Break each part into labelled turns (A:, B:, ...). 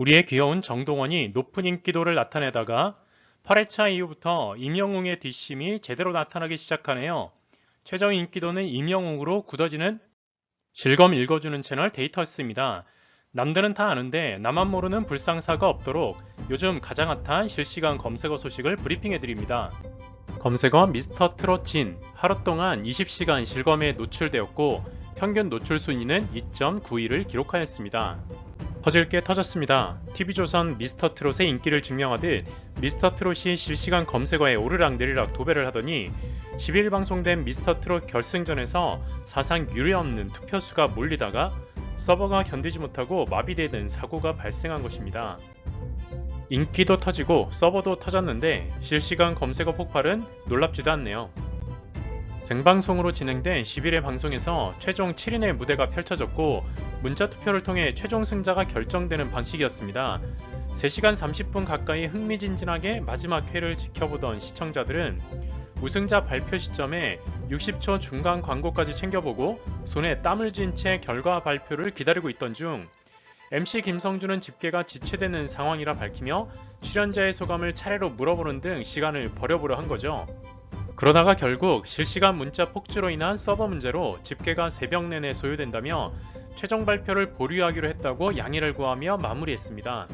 A: 우리의 귀여운 정동원이 높은 인기도를 나타내다가 8회차 이후부터 임영웅의 뒷심이 제대로 나타나기 시작하네요. 최저 인기도는 임영웅으로 굳어지는 실검 읽어주는 채널 데이터스입니다. 남들은 다 아는데 나만 모르는 불상사가 없도록 요즘 가장 핫한 실시간 검색어 소식을 브리핑해드립니다. 검색어 미스터 트롯 진 하루 동안 20시간 실검에 노출되었고 평균 노출 순위는 2.91을 기록하였습니다. 터질 게 터졌습니다. TV조선 미스터 트롯의 인기를 증명하듯 미스터 트롯이 실시간 검색어에 오르락내리락 도배를 하더니 10일 방송된 미스터 트롯 결승전에서 사상 유례없는 투표수가 몰리다가 서버가 견디지 못하고 마비되는 사고가 발생한 것입니다. 인기도 터지고 서버도 터졌는데 실시간 검색어 폭발은 놀랍지도 않네요. 생방송으로 진행된 10일의 방송에서 최종 7인의 무대가 펼쳐졌고 문자투표를 통해 최종 승자가 결정되는 방식이었습니다. 3시간 30분 가까이 흥미진진하게 마지막 회를 지켜보던 시청자들은 우승자 발표 시점에 60초 중간 광고까지 챙겨보고 손에 땀을 쥔 채 결과 발표를 기다리고 있던 중 MC 김성준은 집계가 지체되는 상황이라 밝히며 출연자의 소감을 차례로 물어보는 등 시간을 버려보려 한 거죠. 그러다가 결국 실시간 문자 폭주로 인한 서버 문제로 집계가 새벽 내내 소요된다며 최종 발표를 보류하기로 했다고 양해를 구하며 마무리했습니다.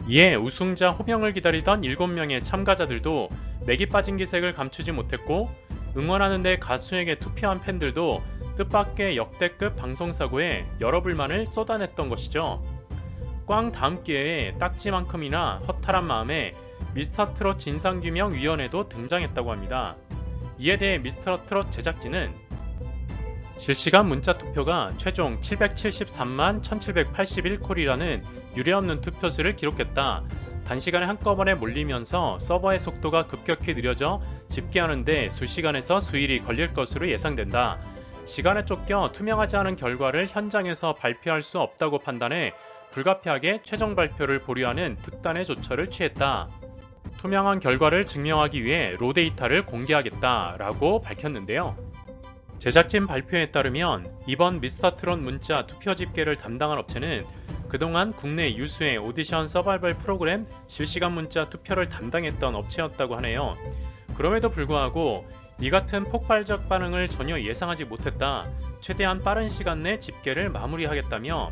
A: 이에 우승자 호명을 기다리던 7명의 참가자들도 맥이 빠진 기색을 감추지 못했고 응원하는데 가수에게 투표한 팬들도 뜻밖의 역대급 방송사고에 여러 불만을 쏟아냈던 것이죠. 꽝 다음 기회에 딱지만큼이나 허탈한 마음에 미스터 트롯 진상규명위원회도 등장했다고 합니다. 이에 대해 미스터 트롯 제작진은 실시간 문자 투표가 최종 773만 1781콜이라는 유례없는 투표수를 기록했다. 단시간에 한꺼번에 몰리면서 서버의 속도가 급격히 느려져 집계하는데 수시간에서 수일이 걸릴 것으로 예상된다. 시간에 쫓겨 투명하지 않은 결과를 현장에서 발표할 수 없다고 판단해 불가피하게 최종 발표를 보류하는 특단의 조처를 취했다. 투명한 결과를 증명하기 위해 로 데이터를 공개하겠다라고 밝혔는데요. 제작진 발표에 따르면 이번 미스터 트롯 문자 투표 집계를 담당한 업체는 그동안 국내 유수의 오디션 서바이벌 프로그램 실시간 문자 투표를 담당했던 업체였다고 하네요. 그럼에도 불구하고 이 같은 폭발적 반응을 전혀 예상하지 못했다. 최대한 빠른 시간 내 집계를 마무리하겠다며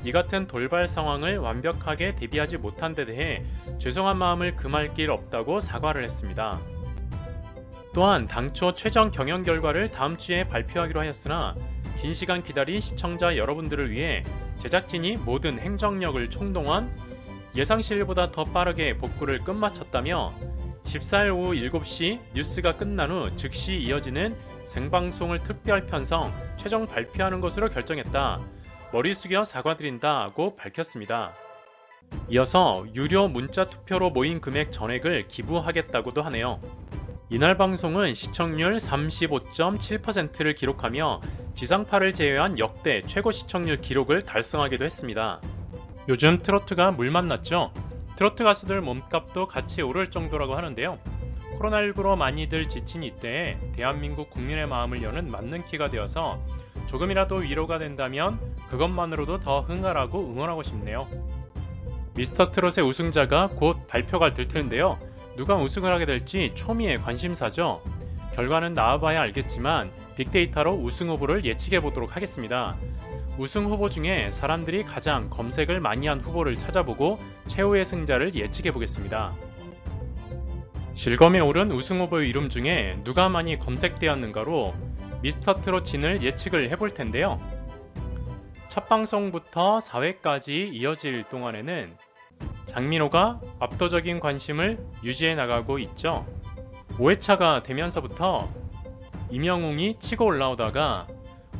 A: 이 같은 돌발 상황을 완벽하게 대비하지 못한 데 대해 죄송한 마음을 금할 길 없다고 사과를 했습니다. 또한 당초 최종 경영 결과를 다음 주에 발표하기로 하였으나 긴 시간 기다린 시청자 여러분들을 위해 제작진이 모든 행정력을 총동원 예상 시일보다 더 빠르게 복구를 끝마쳤다며 14일 오후 7시 뉴스가 끝난 후 즉시 이어지는 생방송을 특별 편성 최종 발표하는 것으로 결정했다. 머리 숙여 사과드린다고 밝혔습니다. 이어서 유료 문자 투표로 모인 금액 전액을 기부하겠다고도 하네요. 이날 방송은 시청률 35.7%를 기록하며 지상파를 제외한 역대 최고 시청률 기록을 달성하기도 했습니다. 요즘 트로트가 물 만났죠? 트로트 가수들 몸값도 같이 오를 정도라고 하는데요. 코로나19로 많이들 지친 이때에 대한민국 국민의 마음을 여는 맞는 키가 되어서 조금이라도 위로가 된다면 그것만으로도 더 흥하라고 응원하고 싶네요. 미스터 트롯의 우승자가 곧 발표가 될 텐데요. 누가 우승을 하게 될지 초미의 관심사죠. 결과는 나와봐야 알겠지만 빅데이터로 우승 후보를 예측해 보도록 하겠습니다. 우승 후보 중에 사람들이 가장 검색을 많이 한 후보를 찾아보고 최후의 승자를 예측해 보겠습니다. 실검에 오른 우승 후보의 이름 중에 누가 많이 검색되었는가로 미스터 트롯 진을 예측을 해볼 텐데요. 첫 방송부터 4회까지 이어질 동안에는 장민호가 압도적인 관심을 유지해 나가고 있죠. 5회차가 되면서부터 임영웅이 치고 올라오다가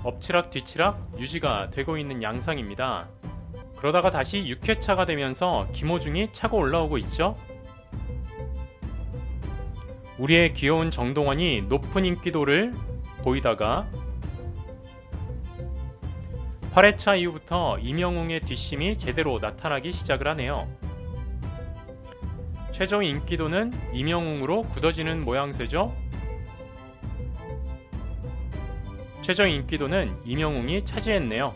A: 엎치락 뒤치락 유지가 되고 있는 양상입니다. 그러다가 다시 6회차가 되면서 김호중이 차고 올라오고 있죠. 우리의 귀여운 정동원이 높은 인기도를 보이다가 8회차 이후부터 임영웅의 뒷심이 제대로 나타나기 시작을 하네요. 최종 인기도는 임영웅으로 굳어지는 모양새죠. 최종 인기도는 임영웅이 차지했네요.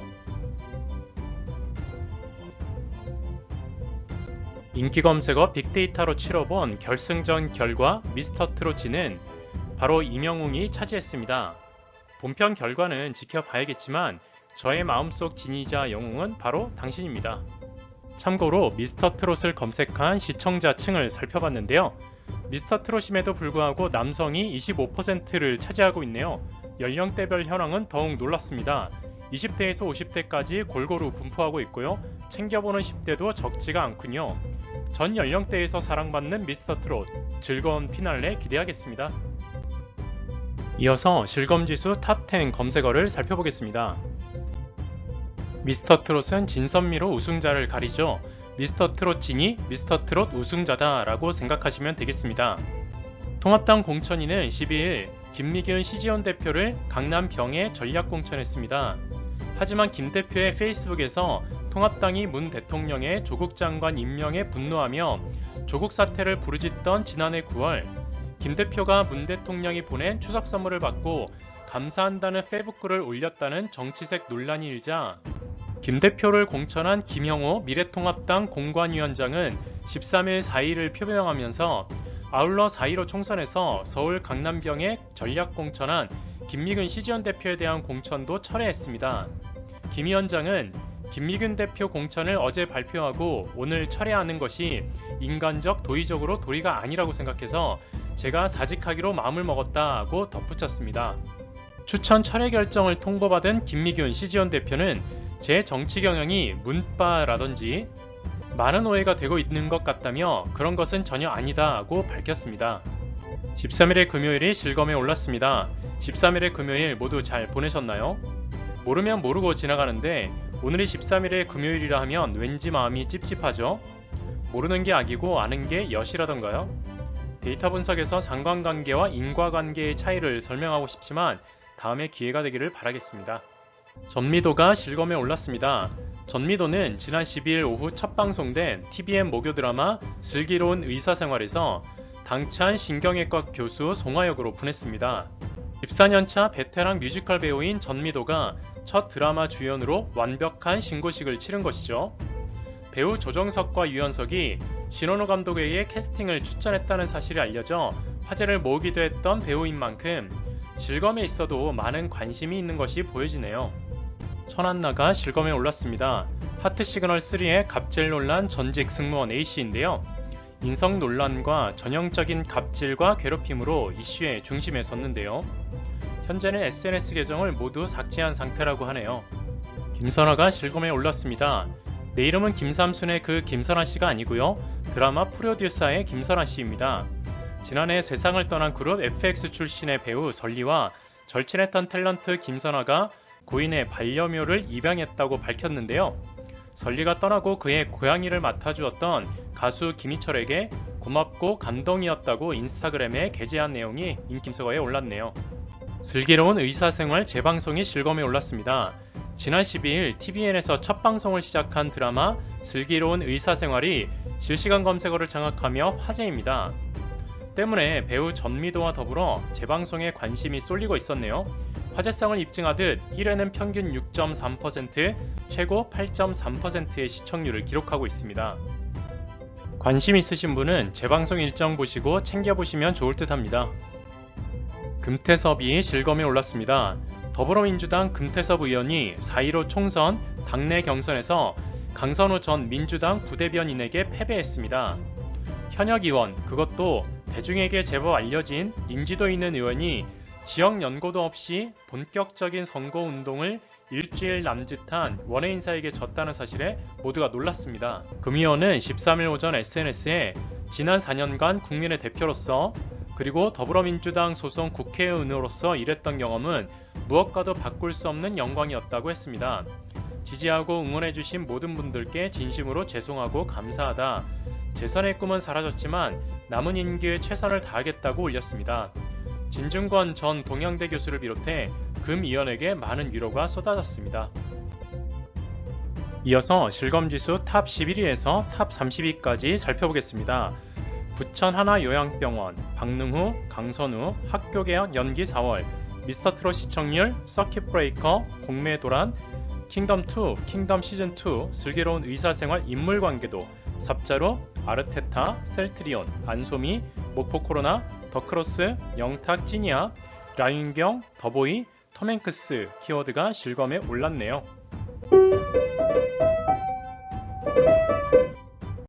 A: 인기 검색어 빅데이터로 치러본 결승전 결과 미스터트롯지는 바로 임영웅이 차지했습니다. 본편 결과는 지켜봐야겠지만 저의 마음속 진이자 영웅은 바로 당신입니다. 참고로 미스터트롯을 검색한 시청자층을 살펴봤는데요. 미스터트롯임에도 불구하고 남성이 25%를 차지하고 있네요. 연령대별 현황은 더욱 놀랐습니다. 20대에서 50대까지 골고루 분포하고 있고요. 챙겨보는 10대도 적지가 않군요. 전 연령대에서 사랑받는 미스터트롯, 즐거운 피날레 기대하겠습니다. 이어서 실검지수 탑10 검색어를 살펴보겠습니다. 미스터트롯은 진선미로 우승자를 가리죠. 미스터트롯 진이 미스터트롯 우승자다 라고 생각하시면 되겠습니다. 통합당 공천위는 12일 김미균 CG원 대표를 강남 병에 전략 공천했습니다. 하지만 김 대표의 페이스북에서 통합당이 문 대통령의 조국 장관 임명에 분노하며 조국 사태를 부르짖던 지난해 9월 김 대표가 문 대통령이 보낸 추석 선물을 받고 감사한다는 페이북글을 올렸다는 정치색 논란이 일자 김 대표를 공천한 김형호 미래통합당 공관위원장은 13일 4일을 표명하면서 아울러 4.15 총선에서 서울 강남병에 전략 공천한 김미균 CG원 대표에 대한 공천도 철회했습니다. 김 위원장은 김미균 대표 공천을 어제 발표하고 오늘 철회하는 것이 인간적 도의적으로 도리가 아니라고 생각해서 제가 사직하기로 마음을 먹었다고 덧붙였습니다. 추천 철회 결정을 통보받은 김미균 CG원 대표는 제 정치 경영이 문바라든지 많은 오해가 되고 있는 것 같다며 그런 것은 전혀 아니다고 밝혔습니다. 13일의 금요일이 실검에 올랐습니다. 13일의 금요일 모두 잘 보내셨나요? 모르면 모르고 지나가는데 오늘이 13일의 금요일이라 하면 왠지 마음이 찝찝하죠? 모르는 게 악이고 아는 게 여시라던가요? 데이터 분석에서 상관관계와 인과관계의 차이를 설명하고 싶지만 다음에 기회가 되기를 바라겠습니다. 전미도가 실검에 올랐습니다. 전미도는 지난 12일 오후 첫 방송된 TVN 목요 드라마 슬기로운 의사생활에서 당찬 신경외과 교수 송화 역으로 분했습니다. 14년차 베테랑 뮤지컬 배우인 전미도가 첫 드라마 주연으로 완벽한 신고식을 치른 것이죠. 배우 조정석과 유연석이 신원호 감독에 의해 캐스팅을 추천했다는 사실이 알려져 화제를 모으기도 했던 배우인 만큼 실검에 있어도 많은 관심이 있는 것이 보여지네요. 천안나가 실검에 올랐습니다. 하트시그널3의 갑질 논란 전직 승무원 A씨인데요. 인성 논란과 전형적인 갑질과 괴롭힘으로 이슈의 중심에 섰는데요. 현재는 SNS 계정을 모두 삭제한 상태라고 하네요. 김선아가 실검에 올랐습니다. 내 이름은 김삼순의 그 김선아 씨가 아니고요. 드라마 프로듀서의 김선아 씨입니다. 지난해 세상을 떠난 그룹 FX 출신의 배우 설리와 절친했던 탤런트 김선아가 고인의 반려묘를 입양했다고 밝혔는데요. 설리가 떠나고 그의 고양이를 맡아주었던 가수 김희철에게 고맙고 감동이었다고 인스타그램에 게재한 내용이 인기서거에 올랐네요. 슬기로운 의사생활 재방송이 실검에 올랐습니다. 지난 12일 TVN에서 첫 방송을 시작한 드라마 슬기로운 의사생활이 실시간 검색어를 장악하며 화제입니다. 때문에 배우 전미도와 더불어 재방송에 관심이 쏠리고 있었네요. 화제성을 입증하듯 1회는 평균 6.3%, 최고 8.3%의 시청률을 기록하고 있습니다. 관심 있으신 분은 재방송 일정 보시고 챙겨보시면 좋을 듯 합니다. 금태섭이 실검에 올랐습니다. 더불어민주당 금태섭 의원이 4.15 총선 당내 경선에서 강선우 전 민주당 부대변인에게 패배했습니다. 현역 의원, 그것도 대중에게 제법 알려진 인지도 있는 의원이 지역 연고도 없이 본격적인 선거운동을 일주일 남짓한 원외 인사에게 졌다는 사실에 모두가 놀랐습니다. 금 의원은 13일 오전 SNS에 지난 4년간 국민의 대표로서 그리고 더불어민주당 소속 국회의원으로서 일했던 경험은 무엇과도 바꿀 수 없는 영광이었다고 했습니다. 지지하고 응원해주신 모든 분들께 진심으로 죄송하고 감사하다. 재선의 꿈은 사라졌지만 남은 임기에 최선을 다하겠다고 올렸습니다. 진중권 전 동양대 교수를 비롯해 금 의원에게 많은 위로가 쏟아졌습니다. 이어서 실검지수 탑 11위에서 탑 30위까지 살펴보겠습니다. 부천 하나요양병원, 박능후, 강선우, 학교개학 연기 4월, 미스터트롯 시청률, 서킷브레이커, 공매도란, 킹덤2, 킹덤 시즌2, 슬기로운 의사생활 인물관계도, 삽자로 아르테타, 셀트리온, 안소미, 목포코로나, 더크로스, 영탁, 찌니아, 량윤경, 더보이, 톰행크스 키워드가 실검에 올랐네요.